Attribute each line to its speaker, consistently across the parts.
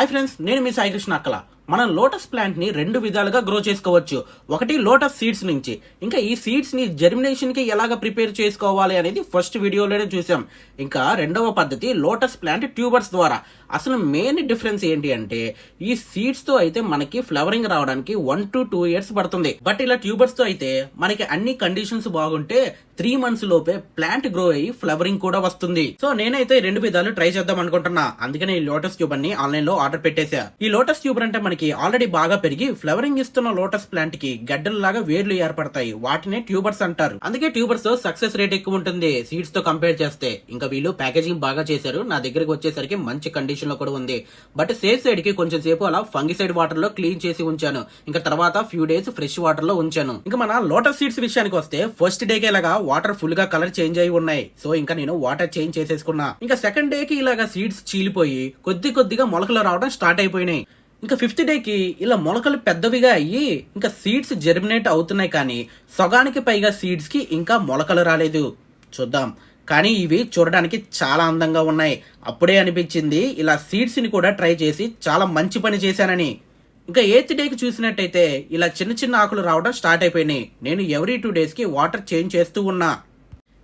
Speaker 1: Hi friends, నేను మీ సాయి కృష్ణ అక్కల. మనం లోటస్ ప్లాంట్ ని రెండు విధాలుగా గ్రో చేసుకోవచ్చు. ఒకటి లోటస్ సీడ్స్ నుంచి, ఇంకా ఈ సీడ్స్ ని జర్మినేషన్ కి ఎలాగ ప్రిపేర్ చేసుకోవాలి అనేది ఫస్ట్ వీడియోలోనే చూసాం. ఇంకా రెండవ పద్ధతి లోటస్ ప్లాంట్ ట్యూబర్స్ ద్వారా. అసలు మెయిన్ డిఫరెన్స్ ఏంటి అంటే, ఈ సీడ్స్ తో అయితే మనకి ఫ్లవరింగ్ రావడానికి 1 to 2 years పడుతుంది. బట్ ఇలా ట్యూబర్స్ తో అయితే మనకి అన్ని కండిషన్స్ బాగుంటే 3 months లోపే ప్లాంట్ గ్రో అయ్యి ఫ్లవరింగ్ కూడా వస్తుంది. సో నేనైతే రెండు విధాలు ట్రై చేద్దాం అనుకుంటున్నా. అందుకనే ఈ లోటస్ ట్యూబర్ ని ఆన్లైన్ లో ఆర్డర్ పెట్టేశా. ఈ లోటస్ ట్యూబర్ అంటే మనకి ఆల్రెడీ బాగా పెరిగి ఫ్లవరింగ్ ఇస్తున్న లోటస్ ప్లాంట్ కి గడ్డల్లాగా వేర్లు ఏర్పడతాయి. వాటినే ట్యూబర్స్ అంటారు. అందుకే ట్యూబర్స్ సక్సెస్ రేట్ ఎక్కువ ఉంటుంది సీడ్స్ తో కంపేర్ చేస్తే. ఇంకా వీళ్ళు ప్యాకేజింగ్ బాగా చేశారు. నా దగ్గరకు వచ్చేసరికి మంచి కండిషన్ లో కూడా ఉంది. బట్ సేఫ్ సైడ్ కి కొంచెం సేపు అలా ఫంగిసైడ్ వాటర్ లో క్లీన్ చేసి ఉంచాను. ఇంకా తర్వాత ఫ్యూ డేస్ ఫ్రెష్ వాటర్ లో ఉంచాను. ఇంకా మన లోటస్ సీడ్స్ విషయానికి వస్తే ఫస్ట్ డే కి ఇలాగా వాటర్ ఫుల్ గా కలర్ చేంజ్ అయి ఉన్నాయి. సో ఇంకా నేను వాటర్ చేంజ్ చేసేసుకున్నా. ఇంకా సెకండ్ డే కి ఇలాగా సీడ్స్ చీలిపోయి కొద్దిగా మొలకలు రావడం స్టార్ట్ అయిపోయినాయి. ఇంకా 5th డేకి ఇలా మొలకలు పెద్దవిగా అయ్యి ఇంకా సీడ్స్ జర్మినేట్ అవుతున్నాయి. కానీ సగానికి పైగా సీడ్స్ కి ఇంకా మొలకలు రాలేదు. చూద్దాం. కానీ ఇవి చూడడానికి చాలా అందంగా ఉన్నాయి. అప్పుడే అనిపించింది ఇలా సీడ్స్ ని కూడా ట్రై చేసి చాలా మంచి పని చేశానని. ఇంకా 8th డేకి చూసినట్టయితే ఇలా చిన్న ఆకులు రావడం స్టార్ట్ అయిపోయినాయి. నేను ఎవ్రీ 2 days కి వాటర్ చేంజ్ చేస్తూ ఉన్నా.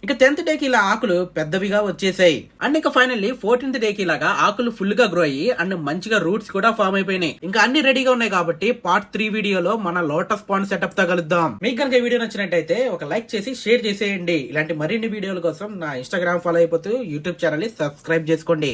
Speaker 1: ఇంకా 10th డేకి ఇలా ఆకులు పెద్దవిగా వచ్చేసాయి. అండ్ ఇంకా ఫైనల్లీ 14th డేకి ఇలాగా ఆకులు ఫుల్ గా గ్రో అయ్యి అండ్ మంచిగా రూట్స్ కూడా ఫామ్ అయిపోయినాయి. ఇంకా అన్ని రెడీగా ఉన్నాయి కాబట్టి పార్ట్ 3 వీడియోలో మన లోటస్ పాండ్ సెటప్ తో కలుద్దాం. మీకు కనుక వీడియో నచ్చినట్టయితే ఒక లైక్ చేసి షేర్ చేసేయండి. ఇలాంటి మరిన్ని వీడియోల కోసం నా ఇన్స్టాగ్రామ్ ఫాలో అయిపోతూ యూట్యూబ్ ఛానల్ ని సబ్స్క్రైబ్ చేసుకోండి.